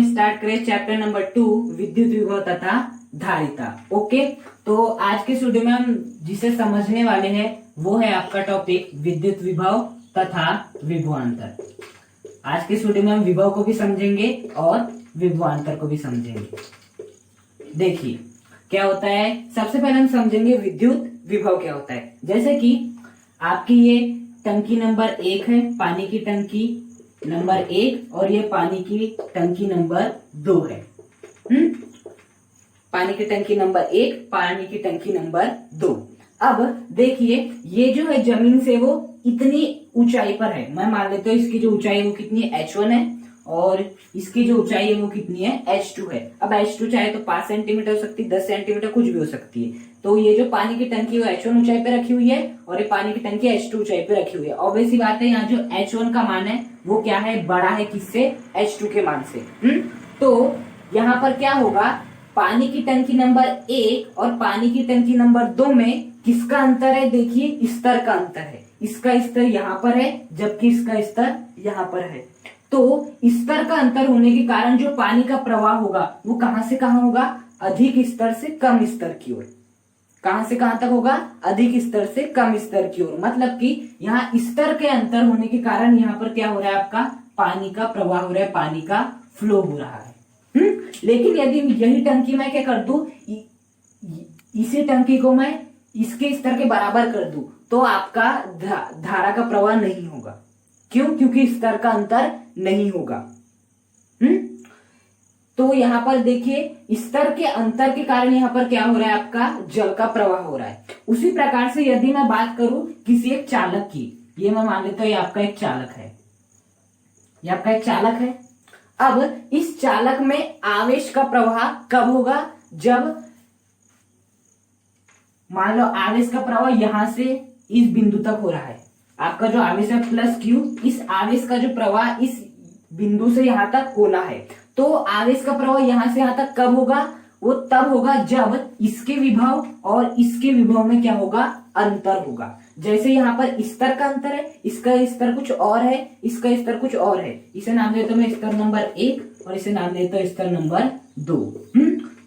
Start करें chapter number 2 विद्युत विभव तथा धारिता। ओके, तो आज के वीडियो में हम जिसे समझने वाले हैं वो है आपका टॉपिक विद्युत विभव तथा विभवांतर। आज के वीडियो में हम विभव को भी समझेंगे और विभवांतर को भी समझेंगे। देखिए क्या होता है, सबसे पहले हम समझेंगे विद्युत विभव क्या होता है। जैसे कि आपकी ये टंकी नंबर 1 है, पानी की टंकी नंबर 1, और ये पानी की टंकी नंबर 2 है। पानी की टंकी नंबर 1, पानी की टंकी नंबर 2। अब देखिए ये जो है जमीन से वो इतनी ऊंचाई पर है। मैं मान लेता हूँ इसकी जो ऊंचाई है वो कितनी है, h1 है, और इसकी जो ऊंचाई है वो कितनी है, h2 है। अब h2 चाहे तो 5 सेंटीमीटर हो सकती है, 10 सेंटीमीटर, कुछ भी हो सकती है। तो ये जो पानी की टंकी वो h1 ऊंचाई पे रखी हुई है और ये पानी की टंकी h2 ऊंचाई पे रखी हुई है। ऑब्वियस सी बात है, यहाँ जो h1 का मान है वो क्या है, बड़ा है किससे, h2 के मान से। तो यहाँ पर क्या होगा, पानी की टंकी नंबर 1 और पानी की टंकी नंबर 2 में किसका अंतर है, देखिए स्तर का अंतर है। इसका स्तर यहाँ पर है जबकि इसका स्तर यहाँ पर है। तो स्तर का अंतर होने के कारण जो पानी का प्रवाह होगा वो कहां से कहां होगा, अधिक स्तर से कम स्तर की ओर। कहां से कहां तक होगा, अधिक स्तर से कम स्तर की ओर। मतलब कि यहाँ स्तर के अंतर होने के कारण यहाँ पर क्या हो रहा है, आपका पानी का प्रवाह हो रहा है, पानी का फ्लो हो रहा है। लेकिन यदि यही टंकी मैं क्या कर दूं, इसी टंकी को मैं इसके स्तर के बराबर कर दूं तो आपका धारा का प्रवाह नहीं होगा। क्यों, क्योंकि स्तर का अंतर नहीं होगा। तो यहाँ पर देखिए स्तर के अंतर के कारण यहाँ पर क्या हो रहा है, आपका जल का प्रवाह हो रहा है। उसी प्रकार से यदि मैं बात करूं किसी एक चालक की, ये मैं मान लेता हूं ये आपका एक चालक है, ये आपका एक चालक है। अब इस चालक में आवेश का प्रवाह कब होगा, जब मान लो आवेश का प्रवाह यहां से इस बिंदु तक हो रहा है। आपका जो आवेश है प्लस क्यू, इस आवेश का जो प्रवाह इस बिंदु से यहां तक होना है। तो आवेश का प्रवाह यहां से यहां तक कब होगा, वो तब होगा जब इसके विभव और इसके विभव में क्या होगा, अंतर होगा। जैसे यहाँ पर स्तर का अंतर है, इसका स्तर कुछ और है, इसका स्तर कुछ और है। इसे नाम देता हूं मैं स्तर नंबर 1 और इसे नाम देता हूं स्तर नंबर 2।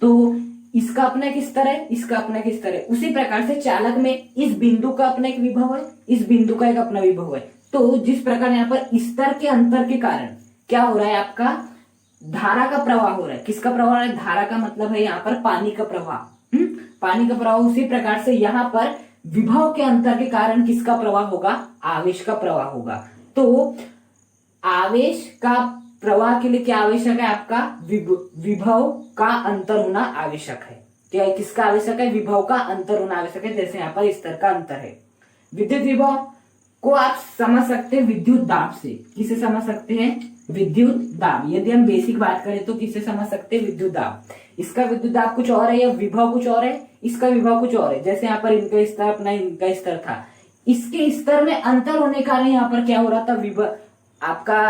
तो इसका अपना एक स्तर है, इसका अपना एक स्तर है। उसी प्रकार से चालक में इस बिंदु का अपना एक विभव है, इस बिंदु का एक अपना विभव है। तो जिस प्रकार यहाँ पर स्तर के अंतर के कारण क्या हो रहा है, आपका धारा का प्रवाह हो रहा है। किसका प्रवाह हो रहा है, धारा का मतलब है यहाँ पर पानी का प्रवाह। पानी का प्रवाह। उसी प्रकार से यहाँ पर विभव के अंतर के कारण किसका प्रवाह होगा, आवेश का प्रवाह होगा। तो आवेश का प्रवाह के लिए क्या आवश्यक है, आपका विभव का अंतर होना आवश्यक है। क्या किसका आवश्यक है, विभव का अंतर होना आवश्यक है। जैसे यहाँ पर स्तर का अंतर है। विद्युत विभव को आप समझ सकते हैं विद्युत दाब से। किसे समझ सकते हैं, विद्युत दाब। यदि हम बेसिक बात करें तो किसे समझ सकते हैं, विद्युत दाब। इसका विद्युत दाब कुछ और है या विभव कुछ और है, इसका विभव कुछ और है। जैसे यहाँ पर इनका स्तर अपना इनका स्तर था, इसके स्तर में अंतर होने के कारण यहाँ पर क्या हो रहा था, विभव आपका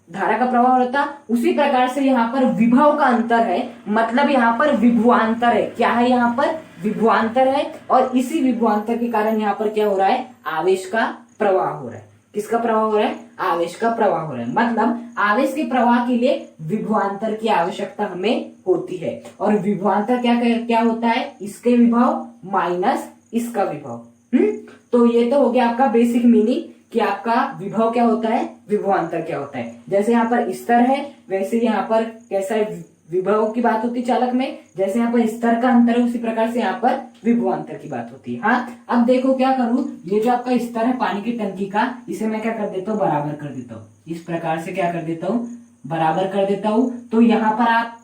धारा का प्रवाह हो रहा था। उसी प्रकार से यहाँ पर विभव का अंतर है, मतलब यहाँ पर विभवांतर है। क्या है, यहाँ पर विभवांतर है। और इसी विभवांतर के कारण यहाँ पर क्या हो रहा है, आवेश का प्रवाह हो रहा है। किसका प्रवाह हो रहा है, आवेश का प्रवाह हो रहा है। मतलब आवेश के प्रवाह के लिए विभवांतर की आवश्यकता हमें होती है। और विभवांतर क्या होता है, इसके विभव माइनस इसका विभव। तो ये तो हो गया आपका बेसिक मीनिंग कि आपका विभव क्या होता है, विभवांतर क्या होता है। जैसे यहाँ पर स्तर है वैसे यहाँ पर कैसा है, विभव की बात होती है चालक में। जैसे यहाँ पर स्तर का अंतर है उसी प्रकार से यहाँ पर विभवांतर की बात होती है। हाँ, अब देखो क्या करूं, ये जो आपका स्तर है पानी की टंकी का, इसे मैं क्या कर देता हूँ, बराबर कर देता हूँ। इस प्रकार से क्या कर देता हूँ, बराबर कर देता हूँ। तो यहाँ पर आप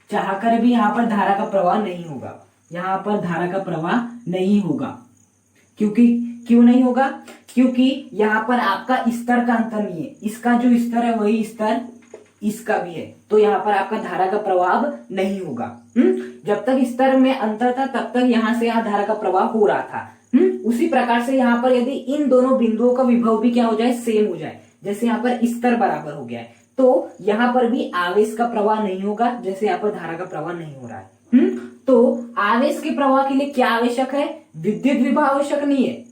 चाहकर भी यहाँ पर धारा का प्रवाह नहीं होगा, यहाँ पर धारा का प्रवाह नहीं होगा। क्यों नहीं होगा, क्योंकि यहाँ पर आपका स्तर का अंतर नहीं है। इसका जो स्तर है वही स्तर इसका भी है, तो यहाँ पर आपका धारा का प्रवाह नहीं होगा। जब तक स्तर में अंतर था तब तक यहाँ से यहाँ धारा का प्रवाह हो रहा था। उसी प्रकार से यहाँ पर यदि इन दोनों बिंदुओं का विभव भी क्या हो जाए, सेम हो जाए, जैसे यहाँ पर स्तर बराबर हो गया है, तो यहाँ पर भी आवेश का प्रवाह नहीं होगा, जैसे यहाँ पर धारा का प्रवाह नहीं हो रहा है। तो आवेश के प्रवाह के लिए क्या आवश्यक है, विद्युत विभव आवश्यक नहीं है।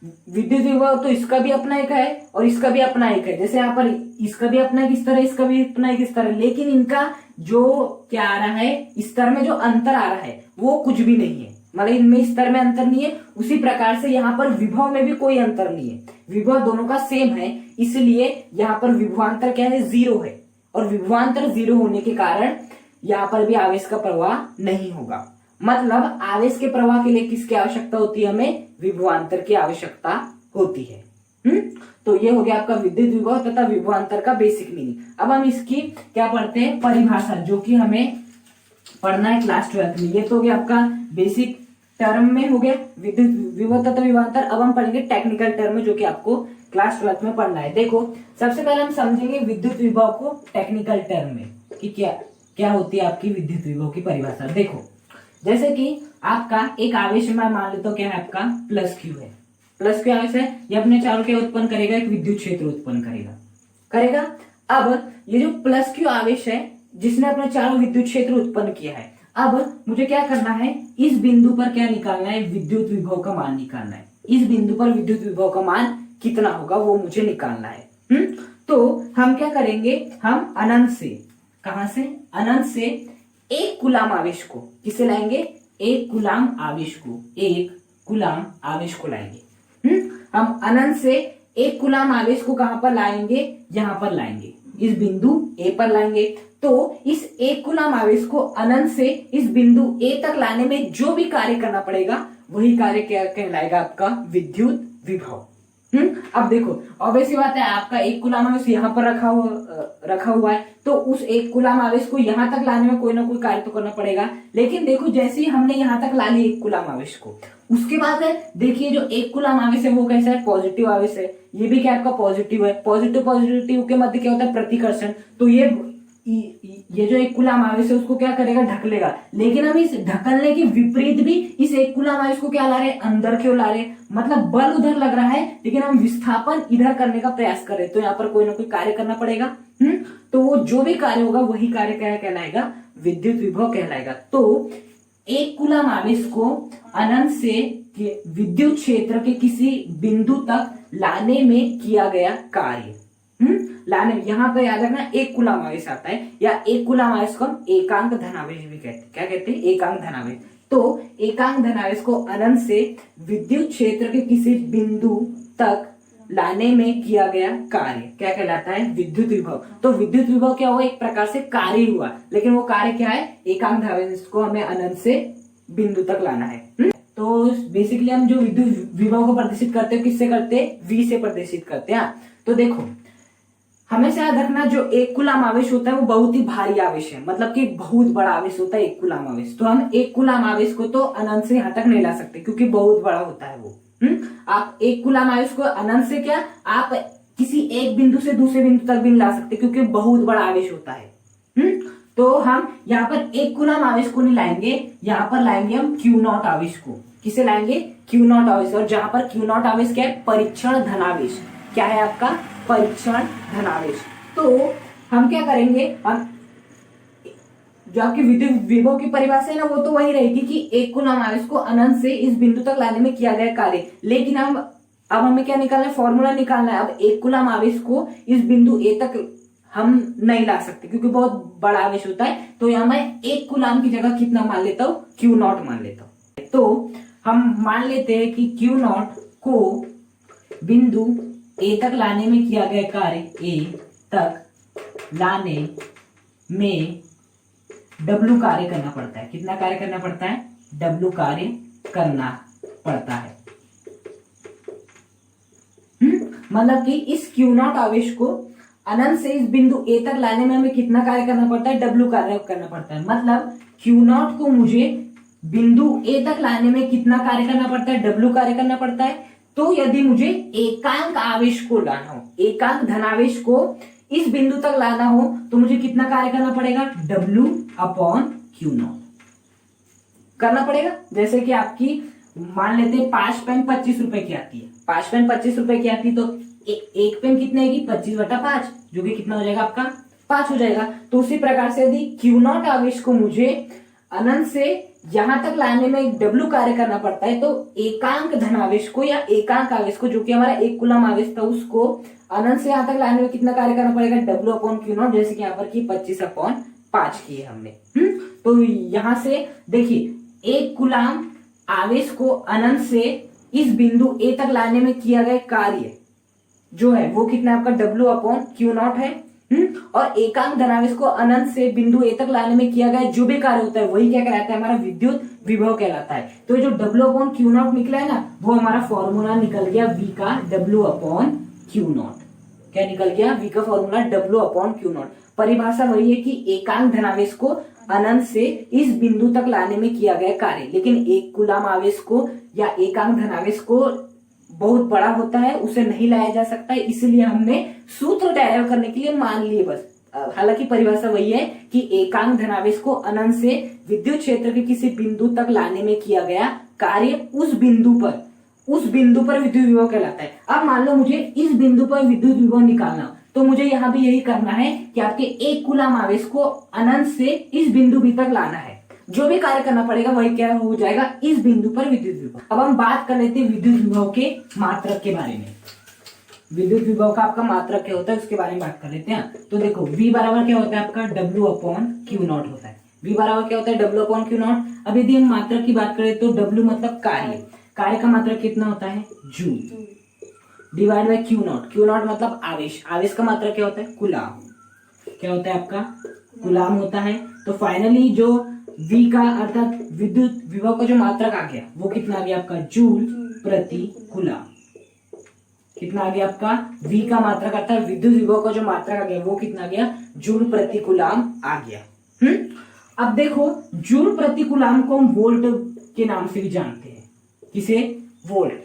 विद्युत विभव तो इसका भी अपना एक है और इसका भी अपना एक है। जैसे यहाँ पर इसका भी अपना एक स्तर है, इसका भी अपना एक स्तर है, लेकिन इनका जो क्या आ रहा है, स्तर में जो अंतर आ रहा है वो कुछ भी नहीं है, मतलब इनमें स्तर में अंतर नहीं है। उसी प्रकार से यहाँ पर विभव में भी कोई अंतर नहीं है, विभव दोनों का सेम है, इसलिए यहाँ पर विभवांतर क्या है, 0 है। और विभवांतर 0 होने के कारण यहाँ पर भी आवेश का प्रवाह नहीं होगा। मतलब आवेश के प्रवाह के लिए किसकी आवश्यकता होती है, हमें विभवांतर की आवश्यकता होती है। तो ये हो गया आपका विद्युत विभव तथा विभवांतर का बेसिक मीनिंग। अब हम इसकी क्या पढ़ते हैं, परिभाषा, जो कि हमें पढ़ना है क्लास 12 में। ये तो हो गया आपका बेसिक टर्म में हो गया विद्युत विभव तथा विभवांतर। अब हम पढ़ेंगे टेक्निकल टर्म में, जो कि आपको क्लास 12 में पढ़ना है। देखो सबसे पहले हम समझेंगे विद्युत विभव को टेक्निकल टर्म में कि क्या होती है आपकी विद्युत विभव की परिभाषा। देखो जैसे कि आपका एक आवेश मैं मान लेता हूं, क्या है आपका प्लस क्यू है, प्लस क्यू आवेश है, ये अपने चारों क्या उत्पन्न करेगा, एक विद्युत क्षेत्र उत्पन्न करेगा। अब ये जो प्लस क्यू आवेश है जिसने अपने चारों विद्युत क्षेत्र उत्पन्न किया है, अब मुझे क्या करना है, इस बिंदु पर क्या निकालना है, विद्युत विभव का मान निकालना है। इस बिंदु पर विद्युत विभव का मान कितना होगा वो मुझे निकालना है। तो हम क्या करेंगे, हम अनंत से, कहां से, अनंत से एक कूलाम आवेश को, किसे लाएंगे, एक कूलाम आवेश को, एक कूलाम आवेश को लाएंगे। हम अनंत से एक कूलाम आवेश को कहां पर लाएंगे, यहां पर लाएंगे, इस बिंदु ए पर लाएंगे। तो इस एक कूलाम आवेश को अनंत से इस बिंदु ए तक लाने में जो भी कार्य करना पड़ेगा वही कार्य क्या कहलाएगा, आपका विद्युत विभव। अब देखो ऑब्वियस सी बात है, आपका एक कूलाम आवेश यहाँ पर रखा हुआ है, तो उस एक कूलाम आवेश को यहाँ तक लाने में कोई ना कोई कार्य तो करना पड़ेगा। लेकिन देखो जैसे ही हमने यहाँ तक ला ली एक कूलाम आवेश को, उसके बाद है देखिए जो एक कूलाम आवेश है वो कैसा है, पॉजिटिव आवेश है। ये भी क्या आपका पॉजिटिव है, पॉजिटिव के मध्य क्या होता है, प्रतिकर्षण। तो ये जो एक कूलाम आवेश है उसको क्या करेगा, ढकलेगा। लेकिन हम इस ढकलने के विपरीत भी इस एक कूलाम आवेश को क्या ला रहे हैं, अंदर क्यों ला रहे हैं, मतलब बल उधर लग रहा है लेकिन हम विस्थापन इधर करने का प्रयास कर रहे हैं, तो यहाँ पर कोई ना कोई कार्य करना पड़ेगा। तो वो जो भी कार्य होगा वही कार्य क्या कहलाएगा, विद्युत विभव कहलाएगा। तो एक कूलाम आवेश को अनंत से विद्युत क्षेत्र के किसी बिंदु तक लाने में किया गया कार्य, लाने, यहाँ पर याद रखना एक कूलाम आवेश आता है, या एक कूलाम आवेश को हम एकांक धनावेश भी कहते हैं। क्या कहते हैं, एकांक धनावेश। तो एकांक धनावेश को अनंत से विद्युत क्षेत्र के किसी बिंदु तक लाने में किया गया कार्य क्या कहलाता है, विद्युत विभव। तो विद्युत विभव क्या हुआ, एक प्रकार से कार्य हुआ, लेकिन वो कार्य क्या है, एकांक धनावेश को हमें अनंत से बिंदु तक लाना है। तो बेसिकली हम जो विद्युत विभव को प्रदर्शित करते हैं किससे करते हैं, V से प्रदर्शित करते हैं। तो देखो हमेशा याद रखना, जो एक कूलाम आवेश होता है वो बहुत ही भारी आवेश है, मतलब कि बहुत बड़ा आवेश होता है एक कूलाम आवेश। तो हम एक कूलाम आवेश को तो अनंत से यहाँ तक नहीं ला सकते क्योंकि बहुत बड़ा होता है वो। आप एक कूलाम आवेश को अनंत से क्या, आप किसी एक बिंदु से दूसरे बिंदु तक भी नहीं ला सकते क्योंकि बहुत बड़ा आवेश होता है। तो हम यहाँ पर एक कूलाम आवेश को नहीं लाएंगे, यहाँ पर लाएंगे हम Q0 आवेश को। किसे लाएंगे, Q0 आवेश। और जहां पर Q0 आवेश क्या है, परीक्षण धनावेश। क्या है आपका, परीक्षण धनावेश। तो हम क्या करेंगे, हम जो आपकी विद्युत विभव की परिभाषा है ना वो तो वही रहेगी कि एक कूलाम आवेश को अनंत से इस बिंदु तक लाने में किया गया कार्य। लेकिन अब हमें क्या निकालना है, फॉर्मूला निकालना है। अब एक कूलाम आवेश को इस बिंदु ए तक हम नहीं ला सकते क्योंकि बहुत बड़ा आवेश होता है। तो यहाँ मैं एक कूलाम की जगह कितना मान लेता हूँ, Q0 मान लेता हूँ। तो हम मान लेते हैं कि Q0 को बिंदु ए तक लाने में किया गया कार्य, ए तक लाने में W कार्य करना पड़ता है। कितना कार्य करना पड़ता है, W कार्य करना पड़ता है। मतलब कि इस Q0 आवेश को अनंत से इस बिंदु ए तक लाने में हमें कितना कार्य करना पड़ता है, W कार्य करना पड़ता है। मतलब Q0 को मुझे बिंदु ए तक लाने में कितना कार्य करना पड़ता है, W कार्य करना पड़ता है। तो यदि मुझे एकांक आवेश को लाना हो, एकांक धनावेश को इस बिंदु तक लाना हो तो मुझे कितना कार्य करना पड़ेगा, W/Q0 करना पड़ेगा। जैसे कि आपकी मान लेते हैं 5 पेन 25 रुपए की आती है, 5 पेन 25 रुपए की आती है, तो एक पेन कितने की 25/5, जो कि कितना हो जाएगा आपका 5 हो जाएगा। तो उसी प्रकार से यदि Q0 आवेश को मुझे अनंत से यहां तक लाने में W कार्य करना पड़ता है, तो एकांक धनावेश को या एकांक आवेश को, जो कि हमारा 1 कूलम आवेश था, उसको अनंत से यहां तक लाने में कितना कार्य करना पड़ेगा, W/Q0, जैसे कि यहाँ पर की 25/5 की है हमने। तो यहां से देखिए 1 कूलम आवेश को अनंत से इस बिंदु A तक लाने में किया गया कार्य जो है वो कितना आपका W/Q0 है। और एकांक धनावेश को अनंत से बिंदु A तक लाने में किया गया जो भी कार्य होता है वही क्या कहलाता है, हमारा विद्युत विभव कहलाता है। तो जो W/Q0 निकला है ना, वो हमारा फॉर्मूला निकल गया V का W/Q0। क्या निकल गया, V का फॉर्मूला W/Q0। परिभाषा वही है कि एकांक धनावेश को अनंत से इस बिंदु तक लाने में किया गया कार्य, लेकिन 1 कूलम आवेश को या एकांक धनावेश को बहुत बड़ा होता है, उसे नहीं लाया जा सकता है, इसलिए हमने सूत्र डेराइव करने के लिए मान लिए बस। हालांकि परिभाषा वही है कि एकांक धनावेश को अनंत से विद्युत क्षेत्र के किसी बिंदु तक लाने में किया गया कार्य उस बिंदु पर विद्युत विभव कहलाता है। अब मान लो मुझे इस बिंदु पर विद्युत विभव निकालना, तो मुझे यहाँ भी यही करना है कि आपके 1 कूलम आवेश को अनंत से इस बिंदु B तक लाना है। जो भी कार्य करना पड़ेगा वही क्या हो जाएगा, इस बिंदु पर विद्युत विभव। अब हम बात कर लेते हैं विद्युत विभव के मात्रक के बारे में। विद्युत विभव का आपका मात्रक क्या होता है उसके बारे में बात कर लेते हैं। तो देखो V बराबर क्या होता है आपका W/Q0 होता है। V बराबर क्या होता है, W/Q0। अब यदि हम मात्रक की बात करें तो W मतलब कार्य का मात्रक कितना होता है, जूल, डिवाइड बाय Q0 मतलब आवेश का मात्रक क्या होता है, कूलाम। क्या होता है आपका, कूलाम होता है। तो फाइनली जो V का अर्थात विद्युत विभव का जो मात्रक आ गया वो कितना आ गया आपका, जूल प्रति कूलाम। कितना आ गया आपका, V का मात्रक अर्थात विद्युत विभव का जो मात्रक आ गया वो कितना आ गया, जूल प्रति कूलाम आ गया। अब देखो जूल प्रति कूलाम को हम वोल्ट के नाम से भी जानते हैं। किसे, वोल्ट।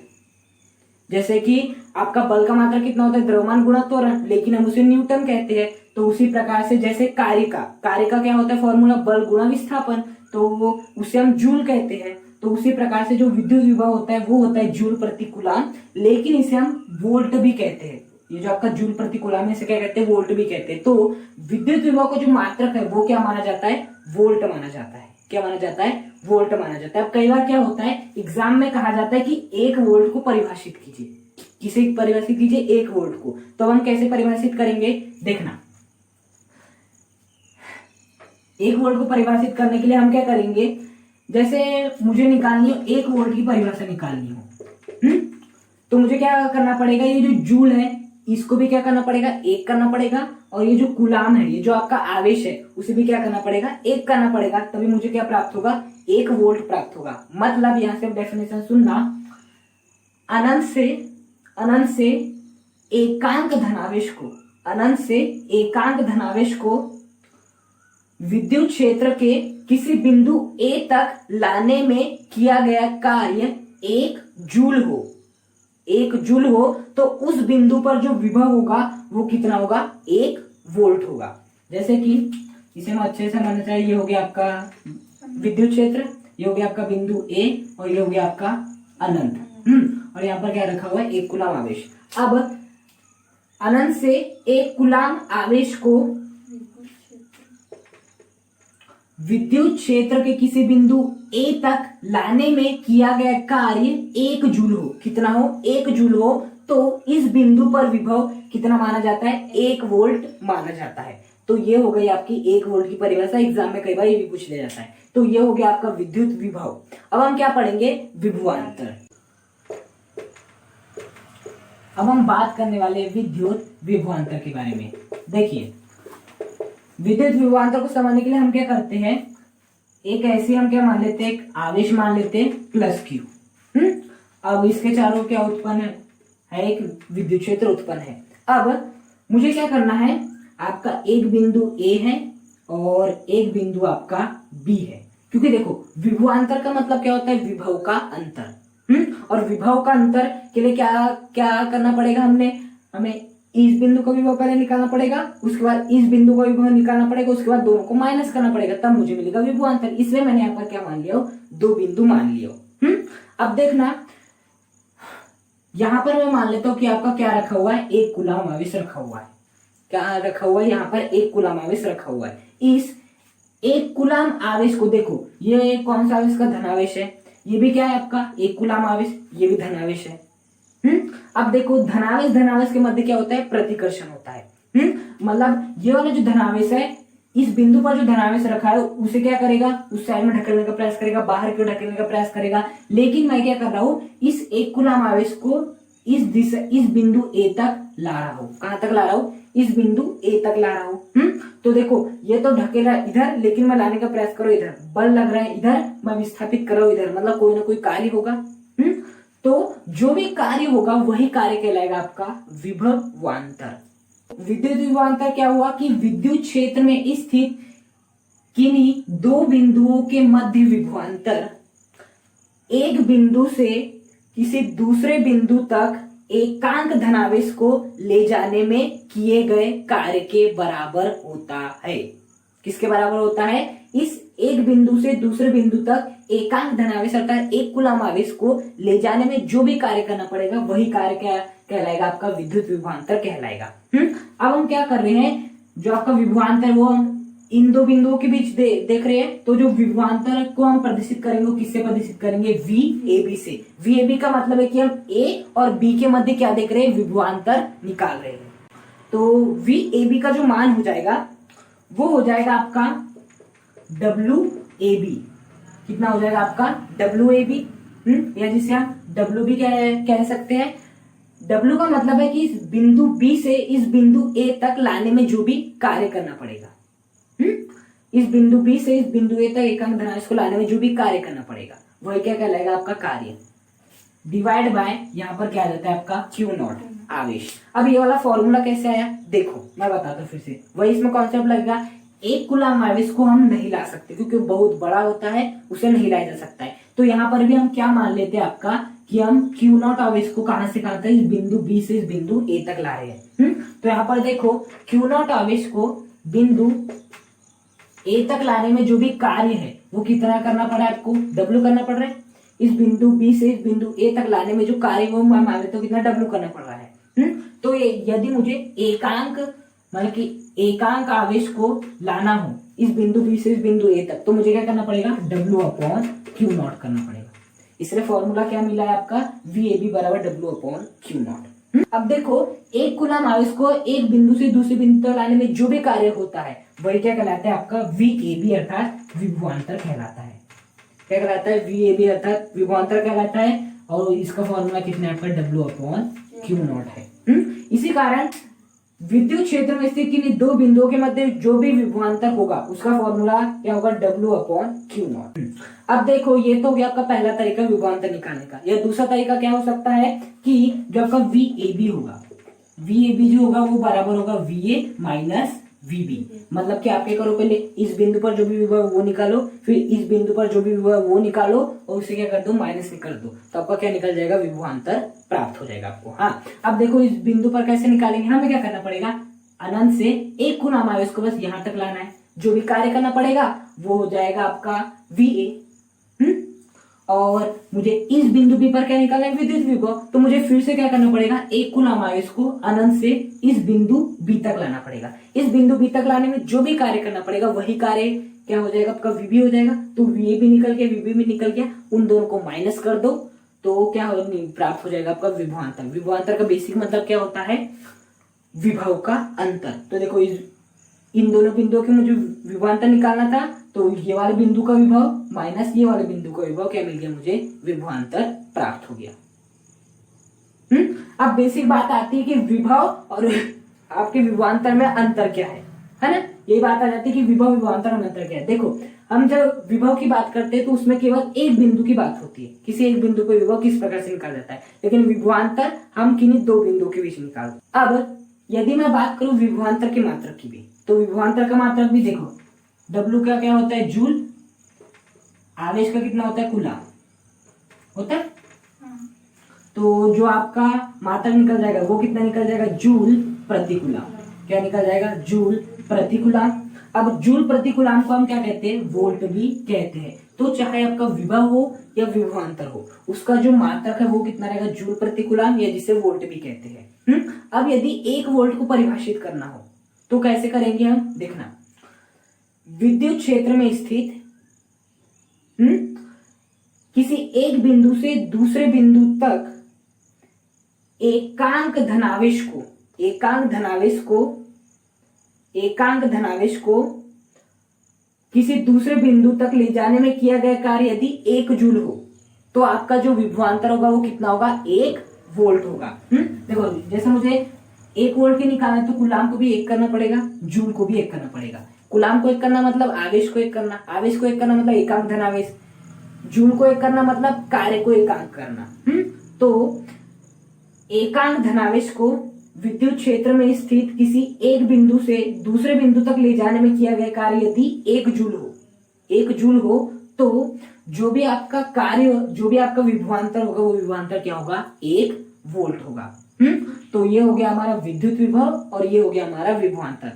जैसे कि आपका बल का मात्रक कितना होता है, द्रव्यमान गुणा त्वरण, लेकिन हम उसे न्यूटन कहते हैं। तो उसी प्रकार से जैसे कार्य का क्या होता है फॉर्मूला, बल गुणा विस्थापन, तो वो उसे हम जूल कहते हैं। तो उसी प्रकार से जो विद्युत विभव होता है वो होता है जूल प्रति कूलाम, लेकिन इसे हम वोल्ट भी कहते हैं। ये जो आपका जूल प्रति कूलाम है इसे क्या कहते हैं, वोल्ट भी कहते हैं। तो विद्युत विभव का जो मात्रक है वो क्या माना जाता है, वोल्ट माना जाता है। क्या माना जाता है, वोल्ट माना जाता है। अब कई बार क्या होता है एग्जाम में कहा जाता है कि 1 वोल्ट को परिभाषित कीजिए। किसे परिभाषित कीजिए, 1 वोल्ट को। तो हम कैसे परिभाषित करेंगे, देखना। 1 वोल्ट को परिभाषित करने के लिए हम क्या करेंगे, जैसे मुझे निकालनी हो 1 वोल्ट की परिभाषा निकालनी हो, तो मुझे क्या करना पड़ेगा, ये जो जूल है इसको भी क्या करना पड़ेगा, 1 करना पड़ेगा, और ये जो कूलाम है, ये जो आपका आवेश है उसे भी क्या करना पड़ेगा, 1 करना पड़ेगा। तभी मुझे क्या प्राप्त होगा, 1 वोल्ट प्राप्त होगा। मतलब यहां से डेफिनेशन सुनना, अनंत से एकांक धनावेश को विद्युत क्षेत्र के किसी बिंदु A तक लाने में किया गया कार्य 1 जूल हो तो उस बिंदु पर जो विभव होगा वो कितना होगा, 1 वोल्ट होगा। जैसे कि इसे हम अच्छे से समझना चाहिए, ये हो गया आपका विद्युत क्षेत्र, ये हो गया आपका बिंदु A, और ये हो गया आपका अनंत। और यहाँ पर क्या रखा हुआ है, 1 कूलाम आवेश। अब अनंत से 1 कूलाम आवेश को विद्युत क्षेत्र के किसी बिंदु A तक लाने में किया गया कार्य 1 जूल हो। कितना हो, 1 जूल हो, तो इस बिंदु पर विभव कितना माना जाता है, 1 वोल्ट माना जाता है। तो ये हो गई आपकी 1 वोल्ट की परिभाषा। एग्जाम में कई बार ये भी पूछ लिया जाता है। तो ये हो गया आपका विद्युत विभव। अब हम क्या पढ़ेंगे, विभवांतर। अब हम बात करने वाले विद्युत विभवांतर के बारे में। देखिए विद्युत विभवांतर को समझने के लिए हम क्या करते हैं, एक ऐसे हम क्या मान लेते हैं, एक आवेश मान लेते हैं प्लस Q। अब इसके चारों क्या उत्पन्न है, एक विद्युत क्षेत्र उत्पन्न है। अब मुझे क्या करना है, आपका एक बिंदु A है और एक बिंदु आपका B है। क्योंकि देखो विभवांतर का मतलब क्या होता है, विभव का अंतर। और विभव का अंतर के लिए क्या क्या करना पड़ेगा, हमें इस बिंदु का विभव पहले निकालना पड़ेगा, उसके बाद इस बिंदु का विभव निकालना पड़ेगा, उसके बाद दोनों को माइनस करना पड़ेगा, तब मुझे मिलेगा विभवांतर। इसलिए मैंने यहाँ पर क्या मान लिया, 2 बिंदु मान लिया। अब देखना यहां पर मैं मान लेता हूं कि आपका क्या रखा हुआ है, 1 कूलाम आवेश रखा हुआ है। क्या रखा हुआ है, यहाँ पर 1 कूलाम आवेश रखा हुआ है। इस एक कूलाम आवेश को, देखो ये कौन सा आवेश का धनावेश है, ये भी क्या है आपका एक कूलाम आवेश, ये भी धनावेश है। अब देखो धनावेश धनावेश के मध्य क्या होता है, प्रतिकर्षण होता है। मतलब ये वाला जो धनावेश है, इस बिंदु पर जो धनावेश रखा है उसे क्या करेगा, उस साइड में ढकेलने का प्रयास करेगा, बाहर की ओर ढकेलने का प्रयास करेगा। लेकिन मैं क्या कर रहा हूं, इस एक कूलाम आवेश को इस दिशा, इस बिंदु ए तक ला रहा हूं। कहां तक ला रहा हूं, इस बिंदु ए तक ला रहा हूं। तो देखो ये तो ढकेला इधर, लेकिन मैं लाने का प्रयास करो इधर, बल लग रहा है इधर, मैं विस्थापित कर रहा हूं इधर, मतलब कोई ना कोई कार्य होगा। तो जो भी कार्य होगा वही कार्य कहलाएगा आपका विभवांतर। विद्युत विभवांतर क्या हुआ कि विद्युत क्षेत्र में स्थित किन्हीं दो बिंदुओं के मध्य विभवांतर एक बिंदु से किसी दूसरे बिंदु तक एकांक धनावेश को ले जाने में किए गए कार्य के बराबर होता है। किसके बराबर होता है, इस एक बिंदु से दूसरे बिंदु तक एकांक धनावेश अर्थात एक कूलाम आवेश को ले जाने में जो भी कार्य करना पड़ेगा वही कार्य क्या कहलाएगा, आपका विद्युत विभवांतर कहलाएगा। अब हम क्या कर रहे हैं, जो आपका विभवांतर वो हम इन दो बिंदुओं के बीच देख रहे हैं। तो जो विभवांतर को हम प्रदर्शित करेंगे, किससे प्रदर्शित करेंगे, वी ए बी से। वी ए बी का मतलब है कि हम ए और बी के मध्य क्या देख रहे हैं, विभवांतर निकाल रहे हैं। तो वी ए बी का जो मान हो जाएगा वो हो जाएगा आपका डब्ल्यू ए बी। कितना हो जाएगा आपका डब्ल्यू ए बी, या जिसे हम डब्ल्यू भी कह सकते हैं। डब्ल्यू का मतलब है कि इस बिंदु बी से इस बिंदु ए तक लाने में जो भी कार्य करना पड़ेगा, इस बिंदु बी से इस बिंदु ए तक एकांक धनावेश को लाने में जो भी कार्य करना पड़ेगा वही क्या कहलाएगा, आपका कार्य। डिवाइड बाय यहाँ पर क्या आ जाता है आपका क्यू नॉट आवेश। अब ये वाला फॉर्मूला कैसे आया, देखो मैं बताता हूँ फिर से। वही इसमें कॉन्सेप्ट लगेगा, एक कूलाम आवेश को हम नहीं ला सकते क्योंकि बहुत बड़ा होता है, उसे नहीं लाया जा सकता है। तो यहाँ पर भी हम क्या मान लेते हैं आपका कि हम क्यू नॉट आवेश को कहां से कहां तक, इस बिंदु बी से इस बिंदु ए तक ला रहे हैं। तो यहाँ पर देखो क्यू नॉट आवेश को बिंदु ए तक लाने में जो भी कार्य है वो कितना करना पड़ा है, आपको डब्ल्यू करना पड़ रहा है। इस बिंदु बी से इस बिंदु ए तक लाने में जो कार्य वो मैं मान लेता हूँ कितना डब्ल्यू करना पड़ रहा है। तो यदि मुझे एकांक मतलब कि एकांक आवेश को लाना हो इस बिंदु बी से इस बिंदु ए तक, तो मुझे क्या करना पड़ेगा, डब्ल्यू अपॉन क्यू नॉट करना पड़ेगा। इसलिए फॉर्मूला क्या मिला है आपका, वी ए बी बराबर डब्ल्यू अपॉन क्यू नॉट। अब देखो एक कूलाम आवेश को एक बिंदु से दूसरे बिंदु तक लाने में जो भी कार्य होता है वही क्या कहलाता है, आपका वी ए बी अर्थात विभवांतर कहलाता है। क्या कहलाता है, वी ए बी अर्थात विभवांतर कहलाता है। और इसका फॉर्मूला कितना है आपका, डब्ल्यू अपॉन क्यू नॉट है। इसी कारण विद्युत क्षेत्र में स्थित किन्हीं दो बिंदुओं के मध्य जो भी विभवांतर होगा उसका फॉर्मूला क्या होगा, डब्ल्यू अपॉन क्यू नॉट। अब देखो ये तो हो गया आपका पहला तरीका विभवांतर निकालने का। या दूसरा तरीका क्या हो सकता है कि जो आपका वी ए बी होगा, वी ए बी जो होगा वो बराबर होगा V A minus V B. मतलब कि आप क्या करो, पहले इस बिंदु पर जो भी विभव वो निकालो, फिर इस बिंदु पर जो भी विभव वो निकालो और उसे क्या कर दो, माइनस निकाल दो, तो आपका क्या निकल जाएगा, विभवांतर प्राप्त हो जाएगा आपको। हाँ, अब देखो इस बिंदु पर कैसे निकालेंगे, हमें क्या करना पड़ेगा, अनंत से एक कूलाम आवेश को बस यहां तक लाना है। जो भी कार्य करना पड़ेगा वो हो जाएगा आपका वी ए। और मुझे इस बिंदु बी पर क्या निकालना है, विद्युत विभव। तो मुझे फिर से क्या करना पड़ेगा, एक कूलाम आवेश को अनंत से इस बिंदु बी तक लाना पड़ेगा। इस बिंदु बी तक लाने में जो भी कार्य करना पड़ेगा वही कार्य क्या हो जाएगा, आपका वी बी हो जाएगा। तो वी ए भी निकल गया, वी बी भी निकल गया, उन दोनों को माइनस कर दो तो क्या हो प्राप्त हो जाएगा आपका विभवांतर। विभवांतर का बेसिक मतलब क्या होता है, विभव का अंतर। तो देखो इन दोनों बिंदुओं के मुझे विभवांतर निकालना था, तो ये वाले बिंदु का विभव माइनस ये वाले बिंदु का विभव क्या मिल गया, मुझे विभवांतर प्राप्त हो गया। अब बेसिक बात आती है कि विभव और आपके विभवांतर में अंतर क्या है ना। यही बात आ जाती है कि विभव विभवांतर में अंतर क्या है। देखो हम जब विभव की बात करते हैं तो उसमें केवल एक बिंदु की बात होती है, किसी एक बिंदु पर विभव किस प्रकार से निकाल जाता है। लेकिन विभवांतर हम किन्हीं दो बिंदुओं के बीच निकालते हैं। अब यदि मैं बात करूं विभवांतर के मात्रक की भी, तो विभवांतर का मात्रक भी देखो, डब्ल्यू का क्या होता है, जूल, आवेश का कितना होता है, कूलाम होता है। तो जो आपका मात्रक निकल जाएगा वो कितना निकल जाएगा, जूल प्रति कूलाम। क्या निकल जाएगा, जूल प्रति कूलाम। अब जूल प्रति कूलाम को हम क्या कहते हैं, वोल्ट भी कहते हैं। तो चाहे आपका विभव हो या विभवांतर हो, उसका जो मात्रक है वो कितना रहेगा, जूल प्रति कूलाम, या जिसे वोल्ट भी कहते हैं। अब यदि 1 वोल्ट को परिभाषित करना हो तो कैसे करेंगे हम, देखना विद्युत क्षेत्र में स्थित किसी एक बिंदु से दूसरे बिंदु तक एकांक धनावेश को किसी दूसरे बिंदु तक ले जाने में किया गया कार्य यदि 1 जूल हो तो आपका जो विभवांतर होगा वो कितना होगा, 1 वोल्ट होगा। देखो जैसे मुझे 1 वोल्ट के निकालना है तो कूलाम को भी 1 करना पड़ेगा, जूल को भी 1 करना पड़ेगा। कूलाम को 1 करना मतलब आवेश को 1 करना, आवेश को 1 करना मतलब एकांक धनावेश, जूल को 1 करना मतलब कार्य को एकांक करना। तो एकांक धनावेश को विद्युत क्षेत्र में स्थित किसी एक बिंदु से दूसरे बिंदु तक ले जाने में किया गया कार्य यदि 1 जूल हो तो जो भी आपका कार्य, जो भी आपका विभवांतर होगा वो विभवांतर क्या होगा, 1 वोल्ट होगा। तो ये हो गया हमारा विद्युत विभव और ये हो गया हमारा विभवांतर।